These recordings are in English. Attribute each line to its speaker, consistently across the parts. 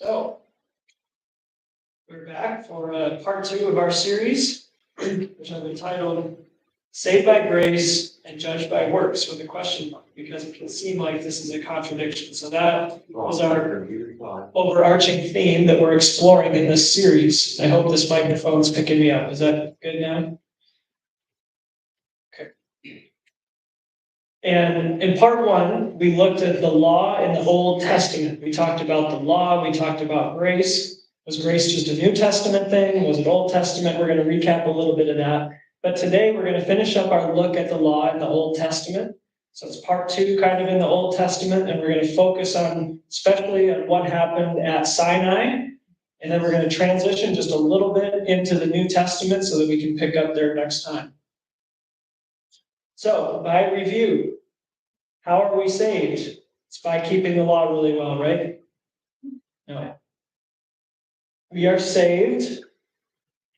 Speaker 1: So, we're back for part 2 of our series, which I've entitled Saved by Grace and Judged by Works with a question mark, because it can seem like this is a contradiction. So that was our overarching theme that we're exploring in this series. I hope this microphone's picking me up. Is that good now? Okay. And in part 1, we looked at the law in the Old Testament. We talked about the law, we talked about grace. Was grace just a New Testament thing? Was it Old Testament? We're going to recap a little bit of that. But today we're going to finish up our look at the law in the Old Testament. So it's part 2 kind of in the Old Testament, and we're going to focus on especially on what happened at Sinai. And then we're going to transition just a little bit into the New Testament so that we can pick up there next time. So, by review, how are we saved? It's by keeping the law really well, right? No. We are saved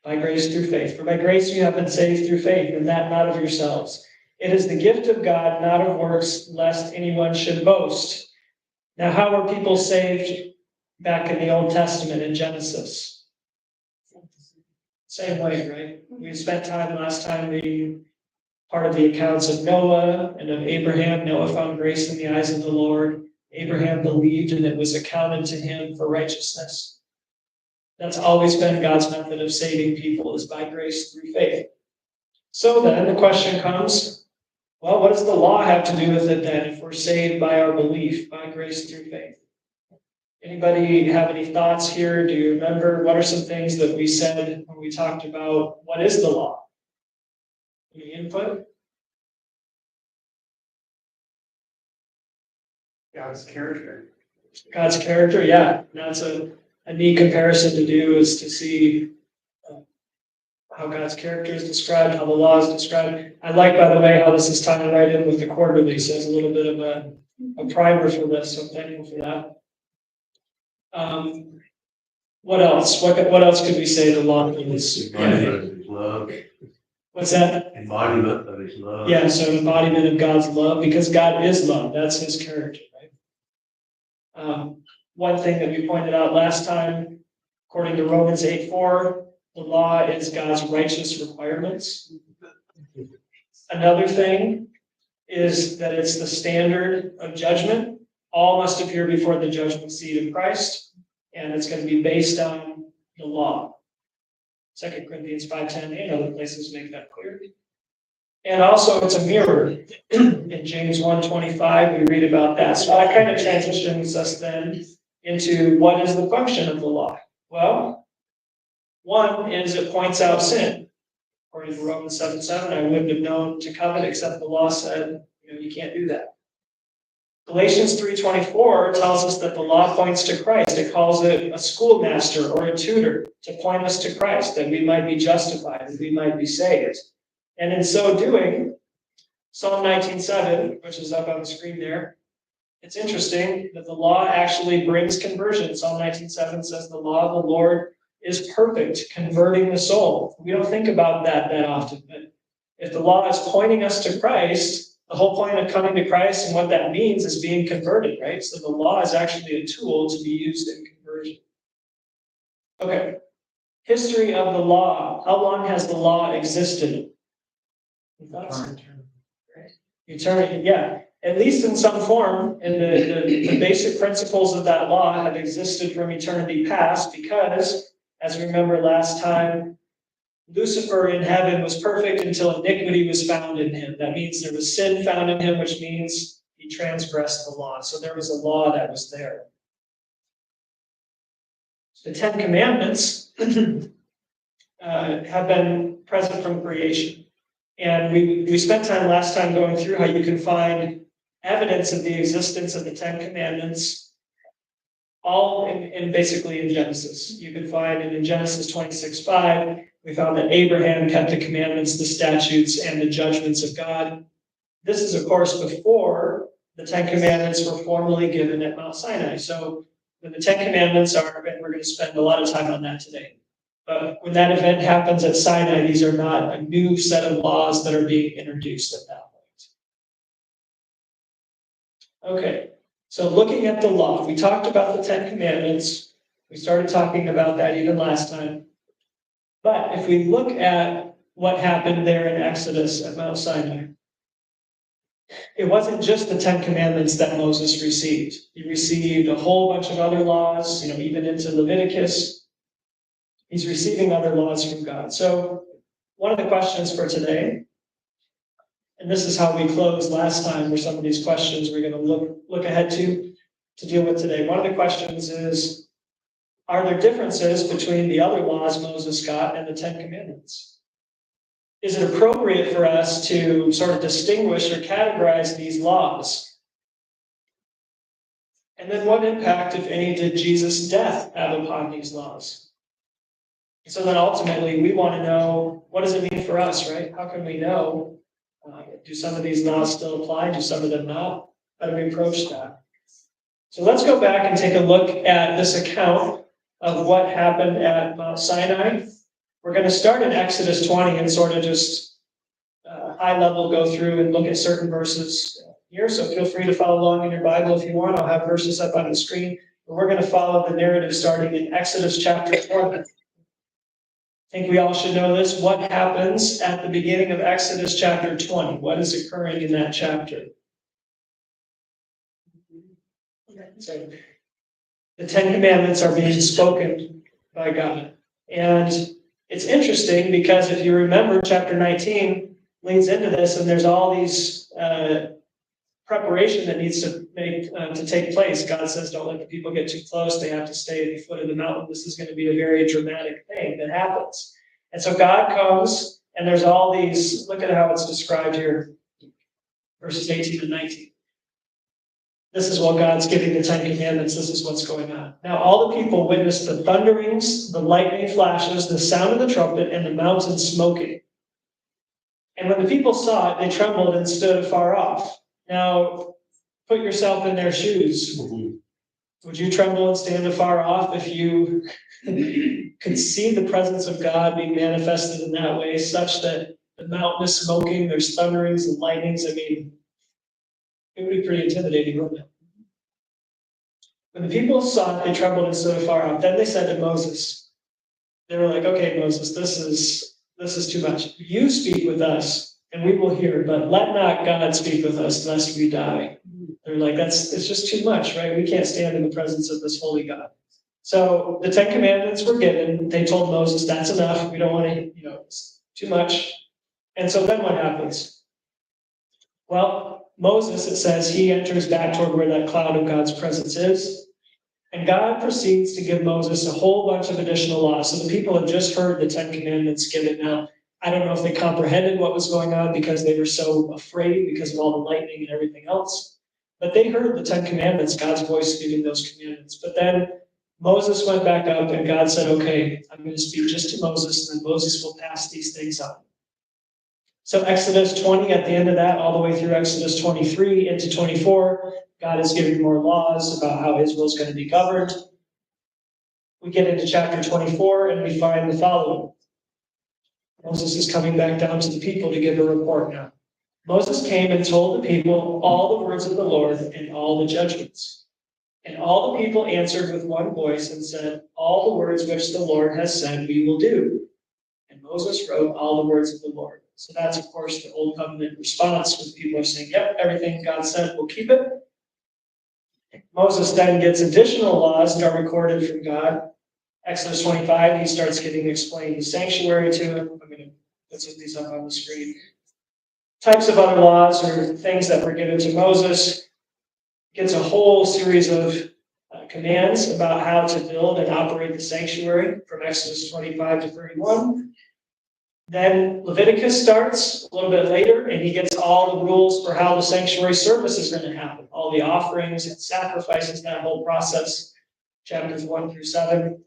Speaker 1: by grace through faith. For by grace you have been saved through faith, and that not of yourselves. It is the gift of God, not of works, lest anyone should boast. Now, how were people saved back in the Old Testament in Genesis? Same way, right? We spent time last time reading part of the accounts of Noah and of Abraham. Noah found grace in the eyes of the Lord. Abraham believed, and it was accounted to him for righteousness. That's always been God's method of saving people, is by grace through faith. So then the question comes, well, what does the law have to do with it then if we're saved by our belief, by grace through faith? Anybody have any thoughts here? Do you remember what are some things that we said when we talked about what is the law? Any input?
Speaker 2: God's character.
Speaker 1: God's character, yeah. That's a neat comparison to do, is to see how God's character is described, how the law is described. I like, by the way, how this is tying right in with the quarterly, so it's a little bit of a primer for this, so I'm thankful for that. What else? What else could we say the law is?
Speaker 2: Embodiment of his love.
Speaker 1: What's that?
Speaker 2: Embodiment of his love.
Speaker 1: Yeah, so embodiment of God's love, because God is love. That's his character, right? One thing that we pointed out last time, according to Romans 8:4, the law is God's righteous requirements. Another thing is that it's the standard of judgment. All must appear before the judgment seat of Christ, and it's going to be based on the law. 2 Corinthians 5:10 and other places make that clear. And also it's a mirror. In James 1:25, we read about that. So that kind of transitions us then into what is the function of the law. Well, one is it points out sin. According to Romans 7:7, I wouldn't have known to covet except the law said, you can't do that. Galatians 3:24 tells us that the law points to Christ. It calls it a schoolmaster or a tutor to point us to Christ, that we might be justified, that we might be saved. And in so doing, Psalm 19:7, which is up on the screen there, it's interesting that the law actually brings conversion. Psalm 19:7 says the law of the Lord is perfect, converting the soul. We don't think about that often, but if the law is pointing us to Christ, the whole point of coming to Christ and what that means is being converted, right? So the law is actually a tool to be used in conversion. Okay, history of the law. How long has the law existed? Eternity, yeah. At least in some form, and the basic principles of that law have existed from eternity past because, as we remember last time, Lucifer in heaven was perfect until iniquity was found in him. That means there was sin found in him, which means he transgressed the law. So there was a law that was there. The Ten Commandments have been present from creation. And we spent time last time going through how you can find evidence of the existence of the Ten Commandments all basically in Genesis. You can find it in Genesis 26:5. We found that Abraham kept the commandments, the statutes, and the judgments of God. This is, of course, before the Ten Commandments were formally given at Mount Sinai. So when the Ten Commandments are, and we're going to spend a lot of time on that today. But when that event happens at Sinai, these are not a new set of laws that are being introduced at that point. Okay, so looking at the law, we talked about the Ten Commandments. We started talking about that even last time. But if we look at what happened there in Exodus at Mount Sinai, it wasn't just the Ten Commandments that Moses received. He received a whole bunch of other laws, even into Leviticus. He's receiving other laws from God. So one of the questions for today, and this is how we closed last time, were some of these questions we're going to look ahead to deal with today. One of the questions is, are there differences between the other laws Moses got and the Ten Commandments? Is it appropriate for us to sort of distinguish or categorize these laws? And then what impact, if any, did Jesus' death have upon these laws? So then ultimately we want to know, what does it mean for us, right? How can we know? Do some of these laws still apply? Do some of them not? How do we approach that? So let's go back and take a look at this account of what happened at Mount Sinai. We're going to start in Exodus 20 and sort of just high level go through and look at certain verses here. So feel free to follow along in your Bible if you want. I'll have verses up on the screen. But we're going to follow the narrative starting in Exodus chapter 20. I think we all should know this. What happens at the beginning of Exodus chapter 20? What is occurring in that chapter? So the Ten Commandments are being spoken by God. And it's interesting because if you remember, chapter 19 leads into this, and there's all these preparation that needs to take place. God says, don't let the people get too close. They have to stay at the foot of the mountain. This is going to be a very dramatic thing that happens. And so God comes, and there's all these, look at how it's described here, verses 18 and 19. This is what God's giving the Ten Commandments. This is what's going on. Now all the people witnessed the thunderings, the lightning flashes, the sound of the trumpet, and the mountain smoking. And when the people saw it, they trembled and stood afar off. Now, put yourself in their shoes. Would you tremble and stand afar off if you could see the presence of God being manifested in that way, such that the mountain is smoking, there's thunderings and lightnings? I mean, it would be pretty intimidating, wouldn't it? When the people saw it, they trembled and stood afar off. Then they said to Moses, they were like, okay, Moses, this is too much. You speak with us, and we will hear, but let not God speak with us, lest we die. They're like, it's just too much, right? We can't stand in the presence of this holy God. So the Ten Commandments were given. They told Moses, that's enough. We don't want to, it's too much. And so then what happens? Well, Moses, it says, he enters back toward where that cloud of God's presence is. And God proceeds to give Moses a whole bunch of additional laws. So the people had just heard the Ten Commandments given. Now, I don't know if they comprehended what was going on because they were so afraid because of all the lightning and everything else. But they heard the Ten Commandments, God's voice giving those commandments. But then Moses went back up and God said, okay, I'm going to speak just to Moses, and then Moses will pass these things on. So Exodus 20, at the end of that, all the way through Exodus 23 into 24, God is giving more laws about how Israel is going to be governed. We get into chapter 24 and we find the following. Moses is coming back down to the people to give a report now. Moses came and told the people all the words of the Lord and all the judgments. And all the people answered with one voice and said, all the words which the Lord has said we will do. And Moses wrote all the words of the Lord. So that's, of course, the Old Covenant response when people are saying, yep, everything God said, we'll keep it. Moses then gets additional laws that are recorded from God. Exodus 25, he starts getting explained the sanctuary to him. I'm going to put some of these up on the screen. Types of other laws or things that were given to Moses. Gets a whole series of commands about how to build and operate the sanctuary from Exodus 25 to 31. Then Leviticus starts a little bit later, and he gets all the rules for how the sanctuary service is going to happen, all the offerings and sacrifices, that whole process, chapters 1 through 7.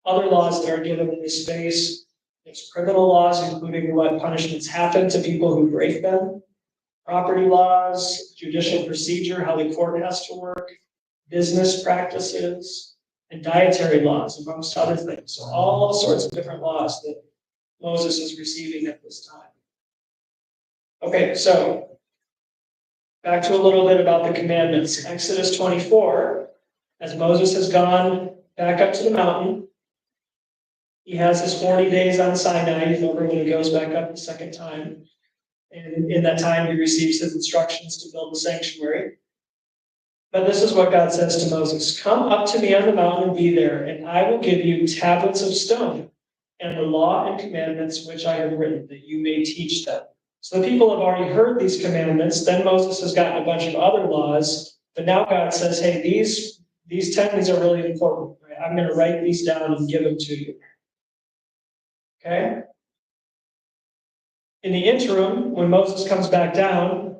Speaker 1: Other laws that are given in this space. There's criminal laws, including what punishments happen to people who break them. Property laws, judicial procedure, how the court has to work, business practices, and dietary laws, amongst other things. So all sorts of different laws that Moses is receiving at this time. Okay, so back to a little bit about the commandments. Exodus 24, as Moses has gone back up to the mountain. He has his 40 days on Sinai, remember when he goes back up the second time. And in that time, he receives his instructions to build the sanctuary. But this is what God says to Moses: "Come up to me on the mountain and be there, and I will give you tablets of stone and the law and commandments which I have written, that you may teach them." So the people have already heard these commandments. Then Moses has gotten a bunch of other laws. But now God says, hey, these 10, these are really important. Right? I'm going to write these down and give them to you. Okay? In the interim, when Moses comes back down,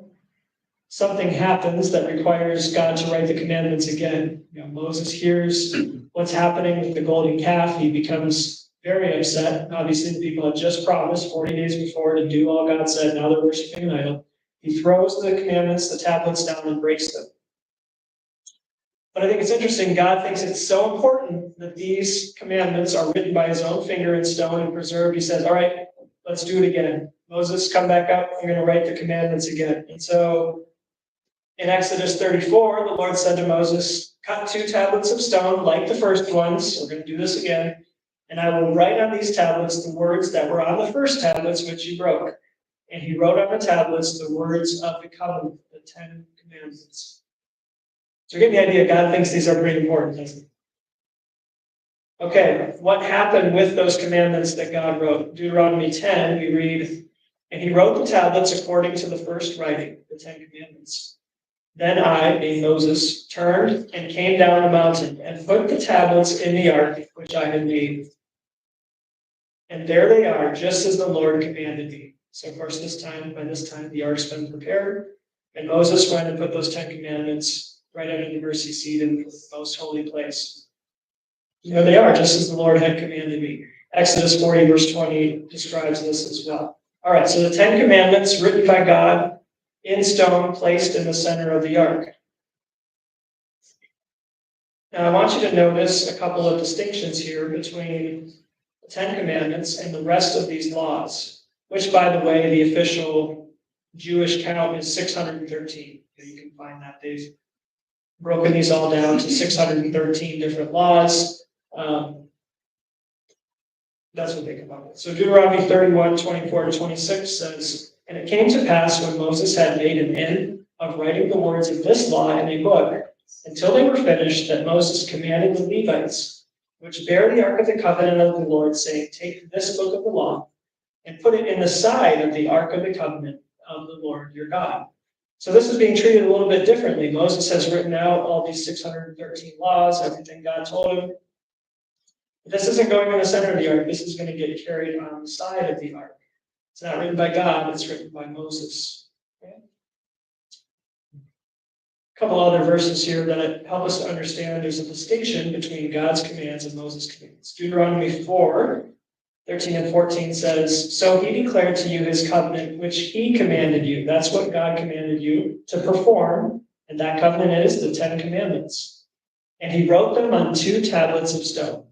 Speaker 1: something happens that requires God to write the commandments again. Moses hears what's happening with the golden calf. He becomes very upset. Obviously, the people had just promised 40 days before to do all God said. Now they're worshiping an idol. He throws the commandments, the tablets down, and breaks them. But I think it's interesting. God thinks it's so important that these commandments are written by his own finger in stone and preserved. He says, all right, let's do it again. Moses, come back up. You're going to write the commandments again. And so in Exodus 34, the Lord said to Moses, cut 2 tablets of stone like the first ones. We're going to do this again. And I will write on these tablets the words that were on the first tablets, which you broke. And he wrote on the tablets the words of the covenant, the 10 commandments. So you get the idea. God thinks these are pretty important, doesn't he? Okay, what happened with those commandments that God wrote? Deuteronomy 10, we read, and he wrote the tablets according to the first writing, the 10 commandments. Then I, being Moses, turned and came down the mountain and put the tablets in the ark which I had made. And there they are, just as the Lord commanded me. So of course, by this time, the ark's been prepared. And Moses went and put those 10 commandments right under the mercy seat in the most holy place. There they are, just as the Lord had commanded me. Exodus 40, verse 20 describes this as well. All right, so the 10 commandments written by God in stone, placed in the center of the ark. Now, I want you to notice a couple of distinctions here between the 10 commandments and the rest of these laws, which, by the way, the official Jewish count is 613. You can find that. They've broken these all down to 613 different laws. That's what they come up with. So Deuteronomy 31, 24 to 26 says, and it came to pass when Moses had made an end of writing the words of this law in a book, until they were finished, that Moses commanded the Levites, which bear the ark of the covenant of the Lord, saying, take this book of the law and put it in the side of the ark of the covenant of the Lord your God. So this is being treated a little bit differently. Moses has written out all these 613 laws, everything God told him. But this isn't going in the center of the ark. This is going to get carried on the side of the ark. It's not written by God, it's written by Moses. Okay? A couple other verses here that help us to understand there's a distinction between God's commands and Moses' commands. Deuteronomy 4, 13 and 14 says, so he declared to you his covenant, which he commanded you. That's what God commanded you to perform. And that covenant is the 10 commandments. And he wrote them on 2 tablets of stone.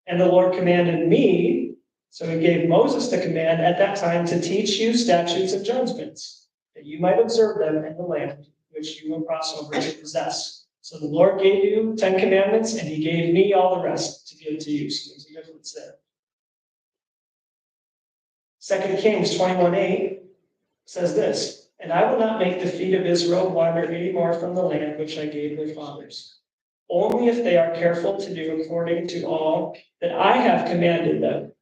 Speaker 1: And the Lord commanded me, so he gave Moses the command at that time to teach you statutes and judgments, that you might observe them in the land which you will cross over to possess. So the Lord gave you 10 commandments, and he gave me all the rest to give to you. So there's a difference there. 2 Kings 21:8 says this, and I will not make the feet of Israel wander any more from the land which I gave their fathers, only if they are careful to do according to all that I have commanded them,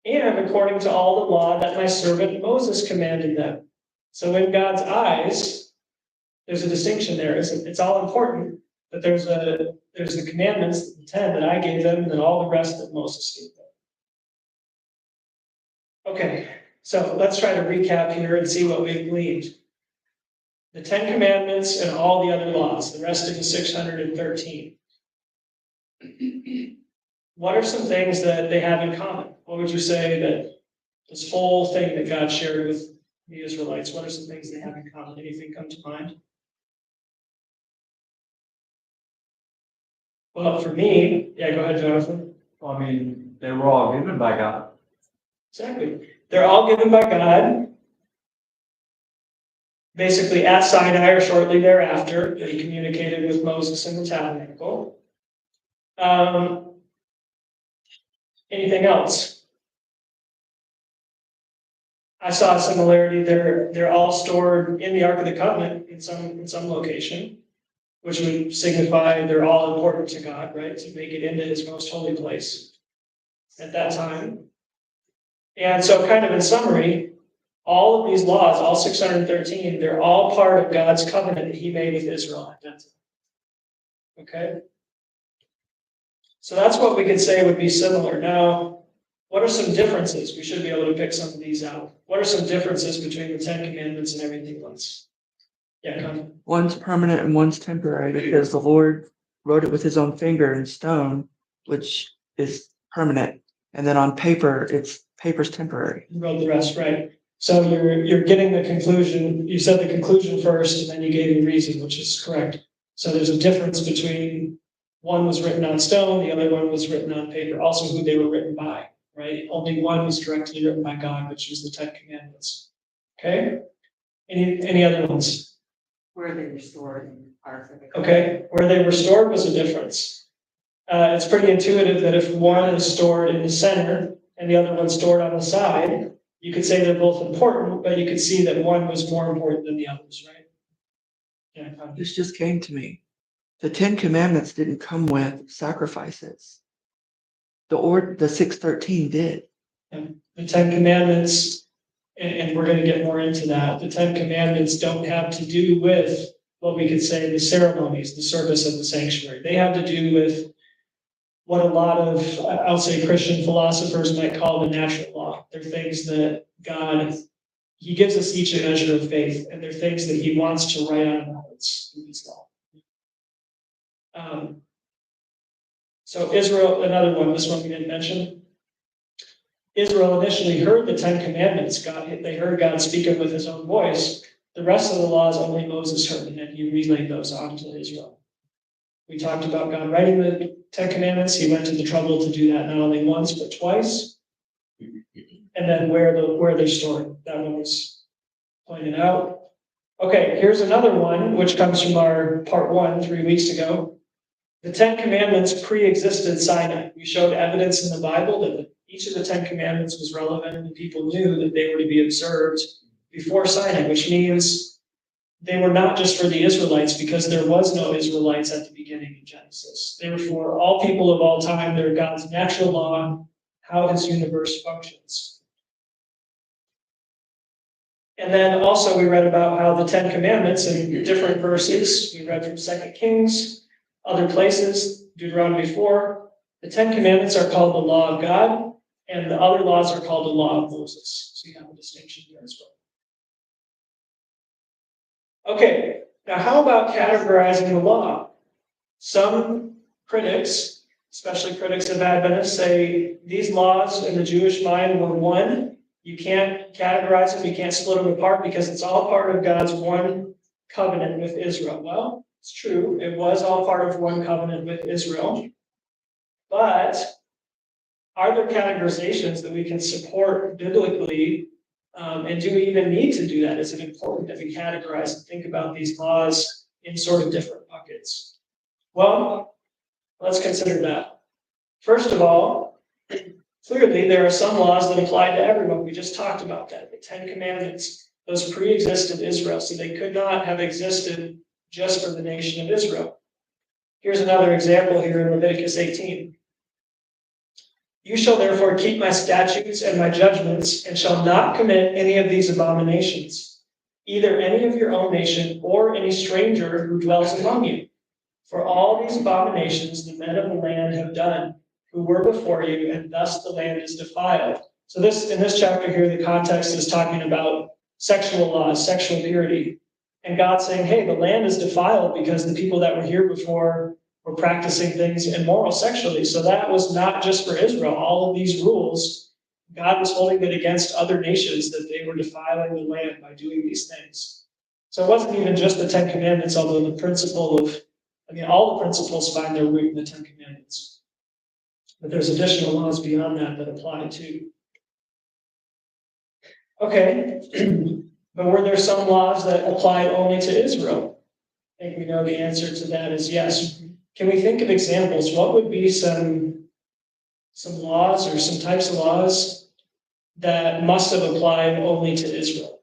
Speaker 1: and according to all the law that my servant Moses commanded them. So in God's eyes, there's a distinction there. It's all important, but there's the commandments, the 10 that I gave them, and then all the rest that Moses gave them. Okay, so let's try to recap here and see what we've gleaned. The 10 commandments and all the other laws, the rest of the 613. What are some things that they have in common? What would you say that this whole thing that God shared with the Israelites, what are some things they have in common? Anything come to mind? Well, for me, yeah, go ahead, Jonathan.
Speaker 3: Well, I mean, they were all given by God.
Speaker 1: Exactly. They're all given by God. Basically, at Sinai or shortly thereafter, he communicated with Moses in the tabernacle. Anything else? I saw a similarity. They're all stored in the Ark of the Covenant in some location, which would signify they're all important to God, right? To make it into his most holy place at that time. And so kind of in summary, all of these laws, all 613, they're all part of God's covenant that he made with Israel at that time. Okay? So that's what we could say would be similar. Now, what are some differences? We should be able to pick some of these out. What are some differences between the Ten Commandments and everything else? Yeah, come.
Speaker 4: One's permanent and one's temporary because the Lord wrote it with his own finger in stone, which is permanent. And then on paper, paper's temporary.
Speaker 1: You wrote the rest, right? So you're getting the conclusion. You said the conclusion first, and then you gave the reason, which is correct. So there's a difference between one was written on stone, the other one was written on paper. Also, who they were written by, right? Only one was directly written by God, which was the Ten Commandments. Okay. Any other ones?
Speaker 5: Where they were stored in parts of it.
Speaker 1: Okay, where they were stored was a difference. It's pretty intuitive that if one is stored in the center and the other one's stored on the side, you could say they're both important, but you could see that one was more important than the others, right? Yeah.
Speaker 4: This just came to me. The Ten Commandments didn't come with sacrifices. The 613 did.
Speaker 1: The Ten Commandments, and we're going to get more into that. The Ten Commandments don't have to do with what we could say the ceremonies, the service of the sanctuary. They have to do with what a lot of, I'll say, Christian philosophers might call the natural law. They're things that God, he gives us each a measure of faith, and they're things that he wants to write on our hearts through his law. So Israel, another one, this one we didn't mention. Israel initially heard the Ten Commandments. They heard God speaking with his own voice. The rest of the laws only Moses heard, and then he relayed those on to Israel. We talked about God writing the Ten Commandments. He went to the trouble to do that not only once, but twice. And then where they're stored. That one was pointed out. Okay, here's another one, which comes from our part 1 3 weeks ago. The Ten Commandments pre-existed Sinai. We showed evidence in the Bible that each of the Ten Commandments was relevant and people knew that they were to be observed before Sinai, which means they were not just for the Israelites because there was no Israelites at the beginning in Genesis. They were for all people of all time. They're God's natural law, how his universe functions. And then also we read about how the Ten Commandments in different verses, we read from 2 Kings, other places, Deuteronomy 4, the Ten Commandments are called the law of God, and the other laws are called the law of Moses. So you have a distinction there as well. Okay, now how about categorizing the law? Some critics, especially critics of Adventists, say these laws in the Jewish mind were one. You can't categorize them, you can't split them apart because it's all part of God's one covenant with Israel. Well, it's true, it was all part of one covenant with Israel. But are there categorizations that we can support biblically? And do we even need to do that? Is it important that we categorize and think about these laws in sort of different buckets? Well, let's consider that. First of all, clearly there are some laws that apply to everyone. We just talked about that. The Ten Commandments, those pre-existed Israel, so they could not have existed just for the nation of Israel. Here's another example here in Leviticus 18. You shall therefore keep my statutes and my judgments, and shall not commit any of these abominations, either any of your own nation or any stranger who dwells among you. For all these abominations the men of the land have done, who were before you, and thus the land is defiled. So in this chapter here, the context is talking about sexual laws, sexual purity. And God's saying, hey, the land is defiled because the people that were here before were practicing things immoral sexually. So that was not just for Israel. All of these rules, God was holding it against other nations that they were defiling the land by doing these things. So it wasn't even just the Ten Commandments, although the principle of, all the principles find their root in the Ten Commandments. But there's additional laws beyond that apply too. Okay. But were there some laws that applied only to Israel? I think we know the answer to that is yes. can we think of examples? What would be some laws or some types of laws that must have applied only to Israel?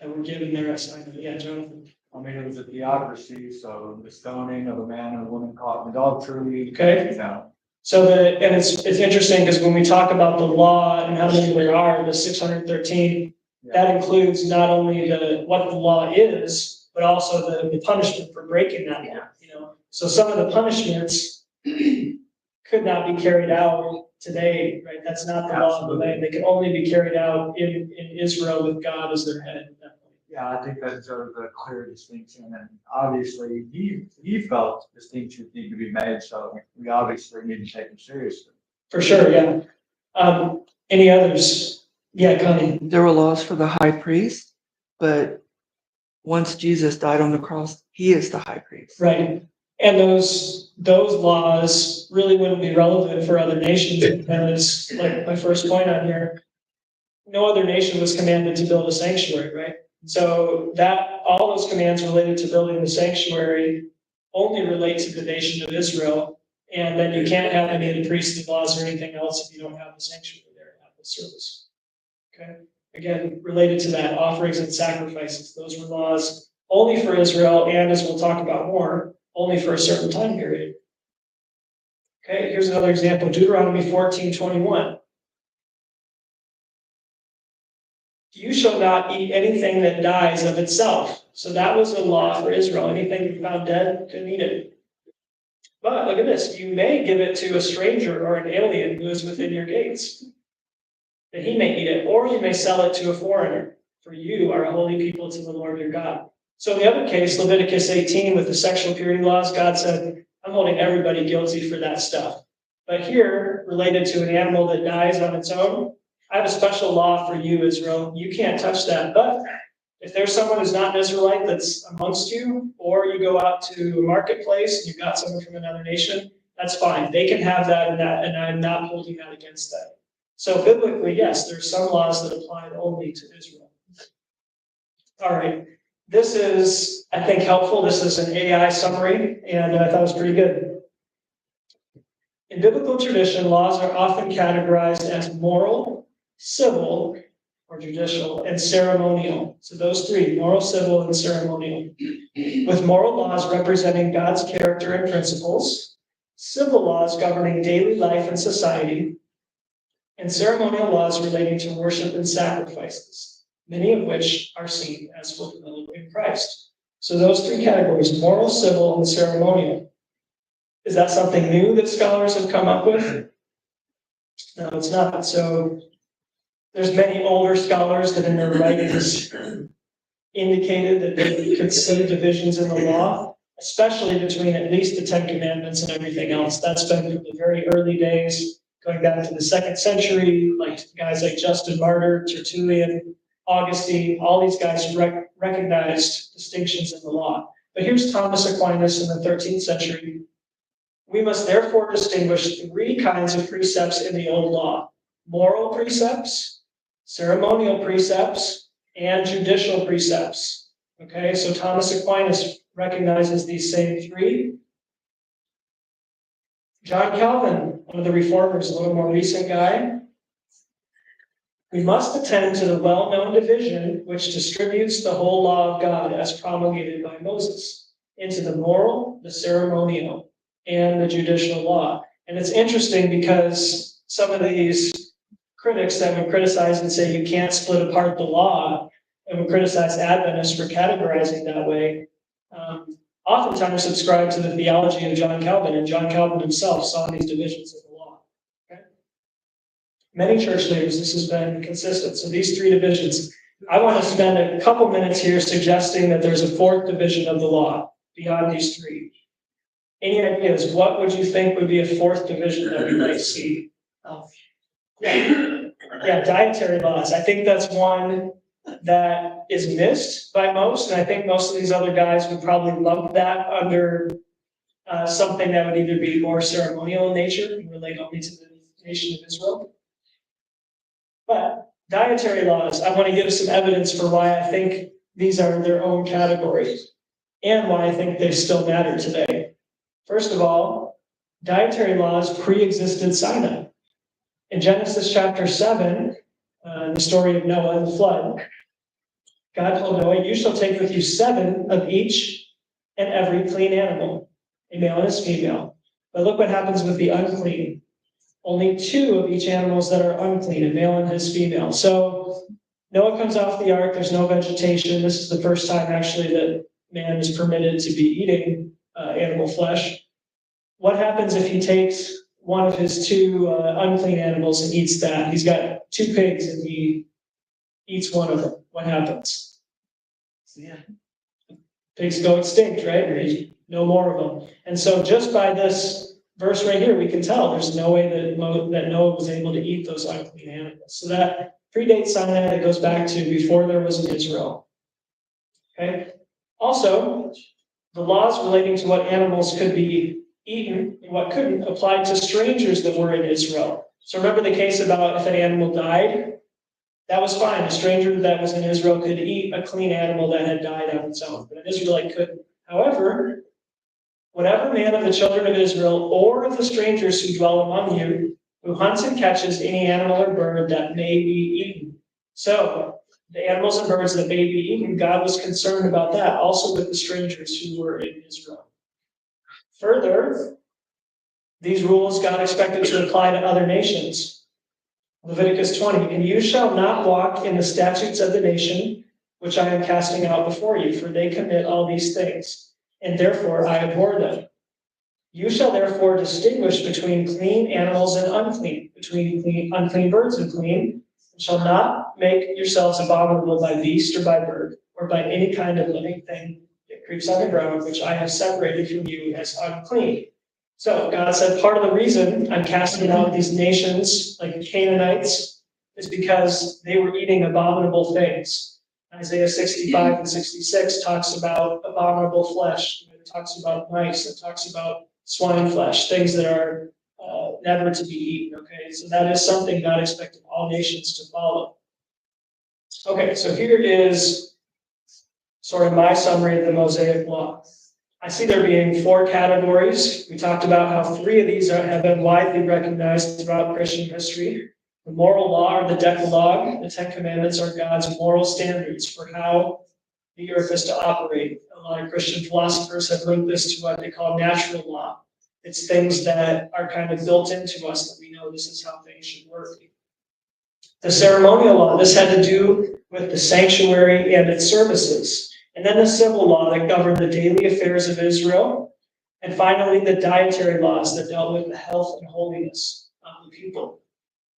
Speaker 1: That were given their assignment. Yeah, Jonathan.
Speaker 3: I mean, it was a theocracy, so the stoning of a man and a woman caught in adultery.
Speaker 1: Okay.
Speaker 3: You know,
Speaker 1: So and it's interesting because when we talk about the law and how many there are, the 613, that includes not only what the law is, but also the punishment for breaking that law. You know, so some of the punishments could not be carried out today, right? That's not the law of the land. They can only be carried out in Israel with God as their head at that point.
Speaker 3: Yeah, I think that's sort of a clear distinction, and obviously he felt distinctions need to be made, so we obviously need to take them seriously.
Speaker 1: For sure, yeah. Any others? Yeah, Connie.
Speaker 4: There were laws for the high priest, but once Jesus died on the cross, he is the high priest.
Speaker 1: Right. And those laws really wouldn't be relevant for other nations because, like my first point on here, no other nation was commanded to build a sanctuary, right? So that all those commands related to building the sanctuary only relate to the nation of Israel, and then you can't have any of the priestly laws or anything else if you don't have the sanctuary there and have the service. Okay. Again, related to that, offerings and sacrifices, those were laws only for Israel, and as we'll talk about more, only for a certain time period. Okay, here's another example, Deuteronomy 14:21. You shall not eat anything that dies of itself. So that was a law for Israel. Anything you found dead, couldn't eat it. But look at this, you may give it to a stranger or an alien who is within your gates, that he may eat it, or you may sell it to a foreigner, for you are a holy people to the Lord your God. So in the other case, Leviticus 18, with the sexual purity laws, God said, I'm holding everybody guilty for that stuff. But here, related to an animal that dies on its own, I have a special law for you, Israel. You can't touch that. But if there's someone who's not an Israelite that's amongst you, or you go out to a marketplace and you've got someone from another nation, that's fine. They can have that, and I'm not holding that against them. So biblically, yes, there's some laws that apply only to Israel. All right. This is, I think, helpful. This is an AI summary, and I thought it was pretty good. In biblical tradition, laws are often categorized as moral, civil, or judicial, and ceremonial. So those three, moral, civil, and ceremonial. With moral laws representing God's character and principles, civil laws governing daily life and society, and ceremonial laws relating to worship and sacrifices, many of which are seen as fulfilled in Christ. So those three categories, moral, civil, and ceremonial. Is that something new that scholars have come up with? No, it's not. So there's many older scholars that in their writings indicated that they could see divisions in the law, especially between at least the Ten Commandments and everything else. That's been from the very early days, going back to the 2nd century, like guys like Justin Martyr, Tertullian, Augustine, all these guys recognized distinctions in the law. But here's Thomas Aquinas in the 13th century. We must therefore distinguish 3 kinds of precepts in the old law: moral precepts, ceremonial precepts, and judicial precepts. Okay, so Thomas Aquinas recognizes these same 3. John Calvin, one of the reformers, a little more recent guy. We must attend to the well-known division which distributes the whole law of God as promulgated by Moses into the moral, the ceremonial, and the judicial law. And it's interesting because some of these critics that would criticize and say you can't split apart the law and would criticize Adventists for categorizing that way, oftentimes subscribe to the theology of John Calvin, and John Calvin himself saw these divisions of the law. Okay? Many church leaders, this has been consistent. So these 3 divisions, I want to spend a couple minutes here suggesting that there's a 4th division of the law beyond these 3. Any ideas? What would you think would be a 4th division that we might see? Yeah, dietary laws. I think that's one that is missed by most, and I think most of these other guys would probably lump that under something that would either be more ceremonial in nature and relate only to the nation of Israel. But dietary laws, I want to give some evidence for why I think these are their own categories and why I think they still matter today. First of all, dietary laws pre-existed Sinai. In Genesis chapter 7, the story of Noah and the flood, God told Noah, "You shall take with you 7 of each and every clean animal, a male and his female." But look what happens with the unclean. Only 2 of each animals that are unclean, a male and his female. So Noah comes off the ark, there's no vegetation. This is the first time actually that man is permitted to be eating animal flesh. What happens if he takes one of his 2 unclean animals and eats that? He's got 2 pigs and he eats one of them. What happens?
Speaker 4: Yeah.
Speaker 1: Pigs go extinct, right? There's no more of them. And so just by this verse right here, we can tell there's no way that Noah was able to eat those unclean animals. So that predates Sinai. That goes back to before there was an Israel. Okay. Also, the laws relating to what animals could be eaten and what couldn't applied to strangers that were in Israel. So remember the case about if an animal died, that was fine. A stranger that was in Israel could eat a clean animal that had died on its own, but an Israelite couldn't. However, whatever man of the children of Israel or of the strangers who dwell among you, who hunts and catches any animal or bird that may be eaten. So the animals and birds that may be eaten, God was concerned about that, also with the strangers who were in Israel. Further, these rules God expected to apply to other nations. Leviticus 20, "And you shall not walk in the statutes of the nation which I am casting out before you, for they commit all these things, and therefore I abhor them. You shall therefore distinguish between clean animals and unclean, between unclean birds and clean, and shall not make yourselves abominable by beast or by bird, or by any kind of living thing that creeps on the ground, which I have separated from you as unclean." So God said part of the reason I'm casting out these nations like the Canaanites is because they were eating abominable things. Isaiah 65 and 66 talks about abominable flesh. It talks about mice. It talks about swine flesh, things that are never to be eaten. Okay, so that is something God expected all nations to follow. Okay, so here is sort of my summary of the Mosaic Law. I see there being 4 categories. We talked about how 3 of these have been widely recognized throughout Christian history. The moral law, or the Decalogue, the 10 Commandments, are God's moral standards for how the earth is to operate. A lot of Christian philosophers have linked this to what they call natural law. It's things that are kind of built into us that we know this is how things should work. The ceremonial law, this had to do with the sanctuary and its services. And then the civil law that governed the daily affairs of Israel. And finally, the dietary laws that dealt with the health and holiness of the people.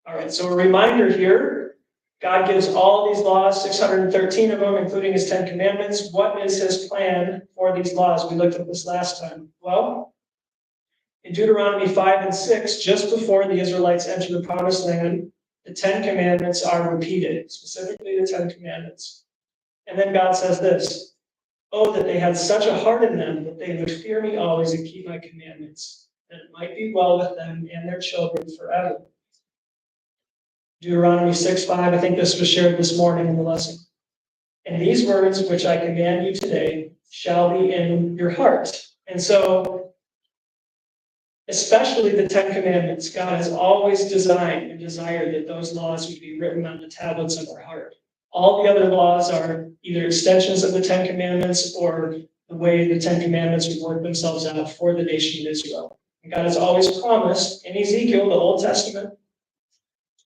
Speaker 1: All right, so a reminder here, God gives all these laws, 613 of them, including his 10 commandments. What is his plan for these laws? We looked at this last time. Well, in Deuteronomy 5 and 6, just before the Israelites enter the promised land, the 10 commandments are repeated, specifically the 10 commandments. And then God says this, "Oh, that they had such a heart in them that they would fear me always and keep my commandments, that it might be well with them and their children forever." Deuteronomy 6:5, I think this was shared this morning in the lesson. "And these words which I command you today shall be in your heart." And so, especially the 10 commandments, God has always designed and desired that those laws would be written on the tablets of our heart. All the other laws are either extensions of the 10 commandments or the way the 10 commandments would work themselves out for the nation of Israel. And God has always promised in Ezekiel, the Old Testament,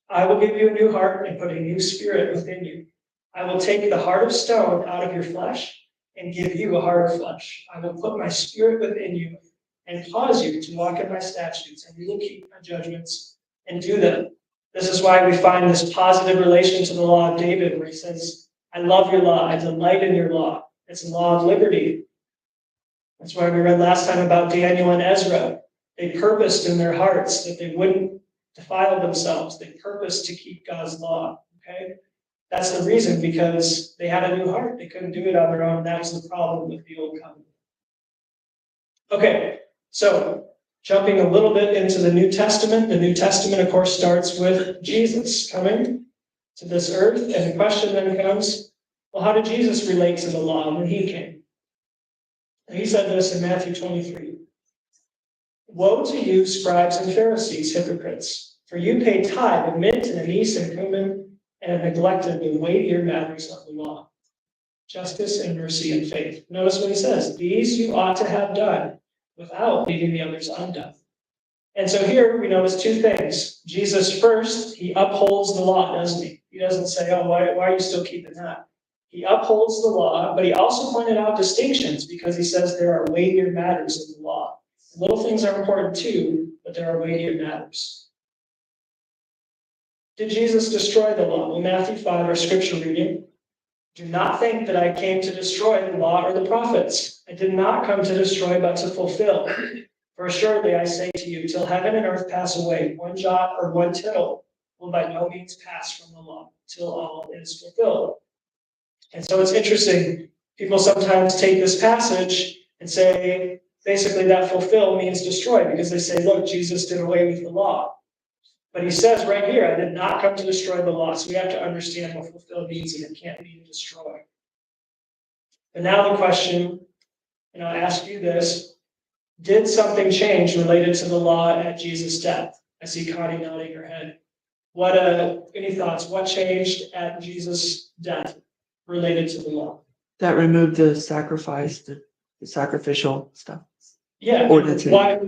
Speaker 1: "I will give you a new heart and put a new spirit within you. I will take the heart of stone out of your flesh and give you a heart of flesh. I will put my spirit within you and cause you to walk in my statutes, and you will keep my judgments and do them." This is why we find this positive relation to the law of David, where he says, "I love your law, I delight in your law." It's a law of liberty. That's why we read last time about Daniel and Ezra. They purposed in their hearts that they wouldn't defile themselves. They purposed to keep God's law. Okay? That's the reason, because they had a new heart. They couldn't do it on their own. That was the problem with the old covenant. Okay, so jumping a little bit into the New Testament. The New Testament, of course, starts with Jesus coming to this earth. And the question then comes, well, how did Jesus relate to the law when he came? And he said this in Matthew 23. Woe to you, scribes and Pharisees, hypocrites, for you pay tithe of mint and anise and cumin, and have neglected the weightier matters of the law, justice and mercy and faith. Notice what he says, these you ought to have done without leaving the others undone. And so here we notice two things. Jesus first, he upholds the law, doesn't he? He doesn't say, oh, why are you still keeping that? He upholds the law, but he also pointed out distinctions because he says there are weightier matters in the law. Little things are important too, but there are weightier matters. Did Jesus destroy the law? Well, Matthew 5, our scripture reading. Do not think that I came to destroy the law or the prophets. I did not come to destroy, but to fulfill. For assuredly I say to you, till heaven and earth pass away, one jot or one tittle will by no means pass from the law, till all is fulfilled. And so it's interesting. People sometimes take this passage and say, basically that fulfill means destroy, because they say, look, Jesus did away with the law. But he says right here, I did not come to destroy the law. So we have to understand what fulfill means, and it can't mean destroy. And now the question, and I'll ask you this, did something change related to the law at Jesus' death? I see Connie nodding her head. What, any thoughts? What changed at Jesus' death related to the law?
Speaker 4: That removed the sacrifice, the sacrificial stuff.
Speaker 1: Yeah,
Speaker 4: Ordinance.
Speaker 1: why,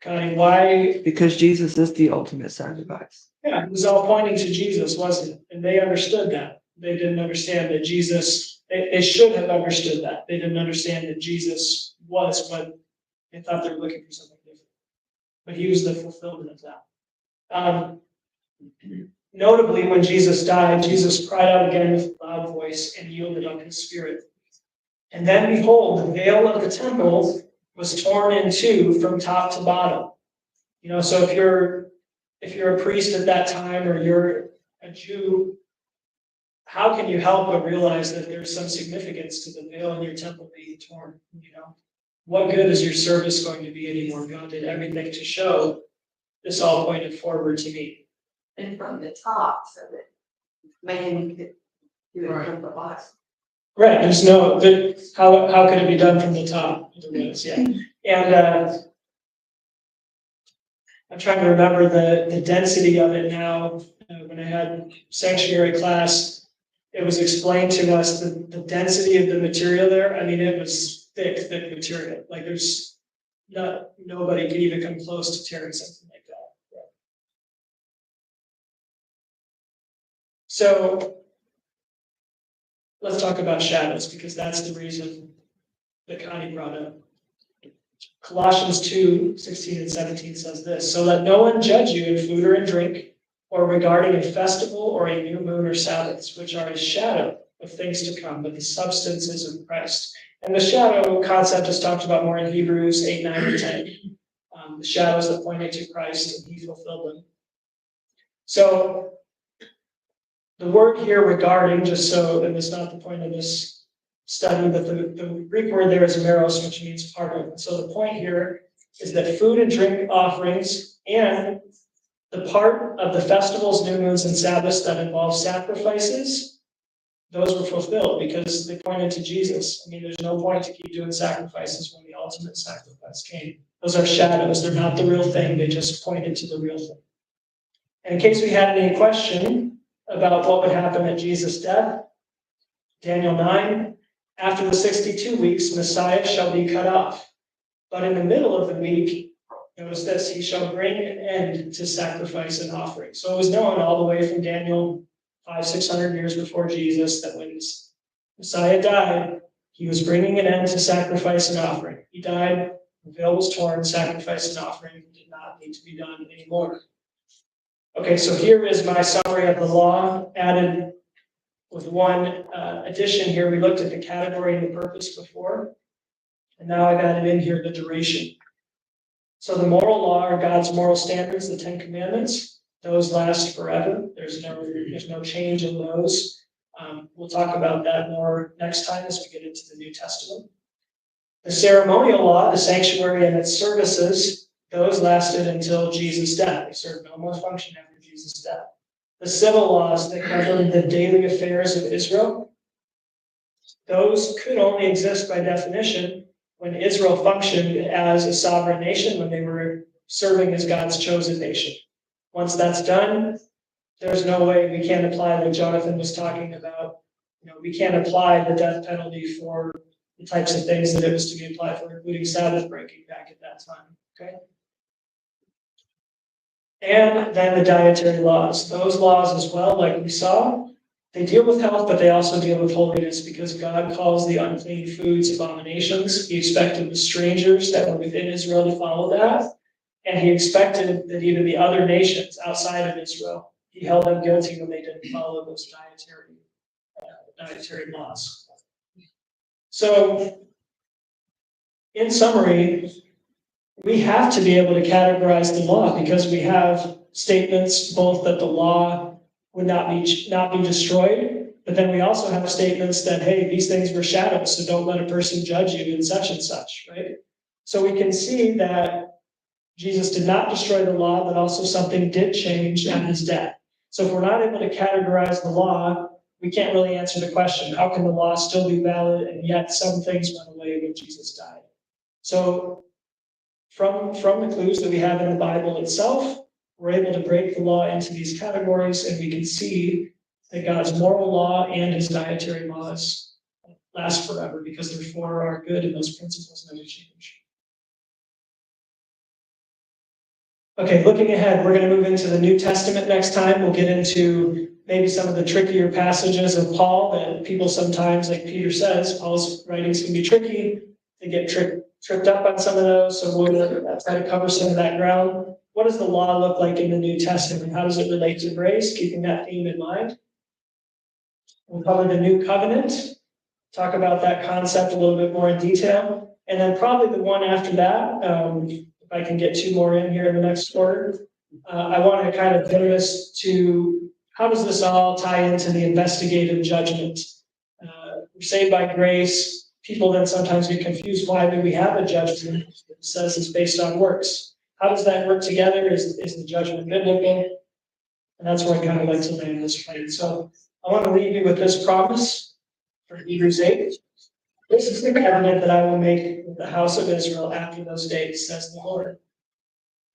Speaker 1: Connie, why?
Speaker 4: Because Jesus is the ultimate sacrifice.
Speaker 1: Yeah, it was all pointing to Jesus, wasn't it? And they understood that. They didn't understand that Jesus, they should have understood that. They didn't understand that Jesus was what they thought they were looking for something different. But he was the fulfillment of that. Notably, when Jesus died, Jesus cried out again with a loud voice and yielded up his spirit. And then behold, the veil of the temple was torn in two from top to bottom. You know, so if you're a priest at that time or you're a Jew, how can you help but realize that there's some significance to the veil in your temple being torn? You know, what good is your service going to be anymore? God did everything to show this all pointed forward to me.
Speaker 5: And from the top, so that man could do it from the bottom.
Speaker 1: Right, there's no, how could it be done from the top? Yeah. And I'm trying to remember the density of it now. When I had sanctuary class, it was explained to us the density of the material there. I mean, it was thick material. Like there's nobody could even come close to tearing something like that. Yeah. So let's talk about shadows, because that's the reason that Connie brought up. Colossians 2:16 and 17 says this, so let no one judge you in food or in drink, or regarding a festival or a new moon or Sabbaths, which are a shadow of things to come, but the substance is of Christ. And the shadow concept is talked about more in Hebrews 8, 9, and 10. The shadows that pointed to Christ, and he fulfilled them. So the word here regarding, just so, and it's not the point of this study, but the Greek word there is meros, which means part of. So the point here is that food and drink offerings and the part of the festivals, new moons, and Sabbaths that involve sacrifices, those were fulfilled because they pointed to Jesus. I mean, there's no point to keep doing sacrifices when the ultimate sacrifice came. Those are shadows. They're not the real thing. They just pointed to the real thing. And in case we had any question about what would happen at Jesus' death, Daniel 9, after the 62 weeks, Messiah shall be cut off. But in the middle of the week, notice this, he shall bring an end to sacrifice and offering. So it was known all the way from Daniel 500-600 years before Jesus that when Messiah died, he was bringing an end to sacrifice and offering. He died, the veil was torn, sacrifice and offering did not need to be done anymore. Okay, so here is my summary of the law, added with one addition here. We looked at the category and the purpose before, and now I've added in here the duration. So the moral law are God's moral standards, the 10 Commandments. Those last forever. There's no change in those. We'll talk about that more next time as we get into the New Testament. The ceremonial law, the sanctuary and its services, those lasted until Jesus' death. They served no more function after Jesus' death. The civil laws that govern the daily affairs of Israel, those could only exist by definition when Israel functioned as a sovereign nation, when they were serving as God's chosen nation. Once that's done, there's no way we can't apply what Jonathan was talking about. We can't apply the death penalty for the types of things that it was to be applied for, including Sabbath breaking back at that time, okay? And then the dietary laws. Those laws as well, like we saw, they deal with health, but they also deal with holiness because God calls the unclean foods abominations. He expected the strangers that were within Israel to follow that. And he expected that even the other nations outside of Israel, he held them guilty when they didn't follow those dietary laws. So, in summary, we have to be able to categorize the law because we have statements both that the law would not be destroyed, but then we also have statements that, hey, these things were shadows, so don't let a person judge you in such and such, right? So we can see that Jesus did not destroy the law, but also something did change at his death. So if we're not able to categorize the law, we can't really answer the question, how can the law still be valid and yet some things went away when Jesus died? So from the clues that we have in the Bible itself, we're able to break the law into these categories, and we can see that God's moral law and his dietary laws last forever because they're for our good and those principles never change. Okay, looking ahead, we're going to move into the New Testament next time. We'll get into maybe some of the trickier passages of Paul that people sometimes, like Peter says, Paul's writings can be tricky. They get tripped up on some of those, so we'll try to cover some of that ground. What does the law look like in the New Testament? How does it relate to grace? Keeping that theme in mind. We'll cover the New Covenant, talk about that concept a little bit more in detail. And then probably the one after that, if I can get two more in here in the next order, I want to kind of bring us to how does this all tie into the investigative judgment? We're saved by grace. People then sometimes get confused. Why do we have a judgment that says it's based on works? How does that work together? Is the judgment biblical? And that's where I kind of like to land this plane. So I want to leave you with this promise from Hebrews 8. This is the covenant that I will make with the house of Israel after those days, says the Lord.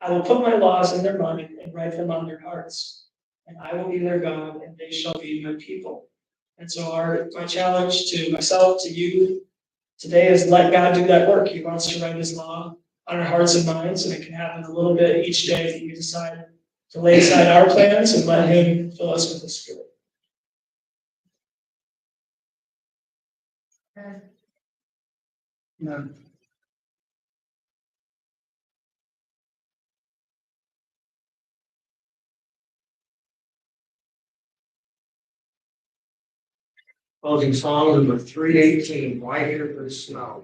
Speaker 1: I will put my laws in their mind and write them on their hearts, and I will be their God, and they shall be my people. And so my challenge to myself, to you, today is let God do that work. He wants to write his law on our hearts and minds, and it can happen a little bit each day if we decide to lay aside our plans and let him fill us with his Spirit.
Speaker 4: No.
Speaker 6: Closing song number 318, Why Here for the Snow.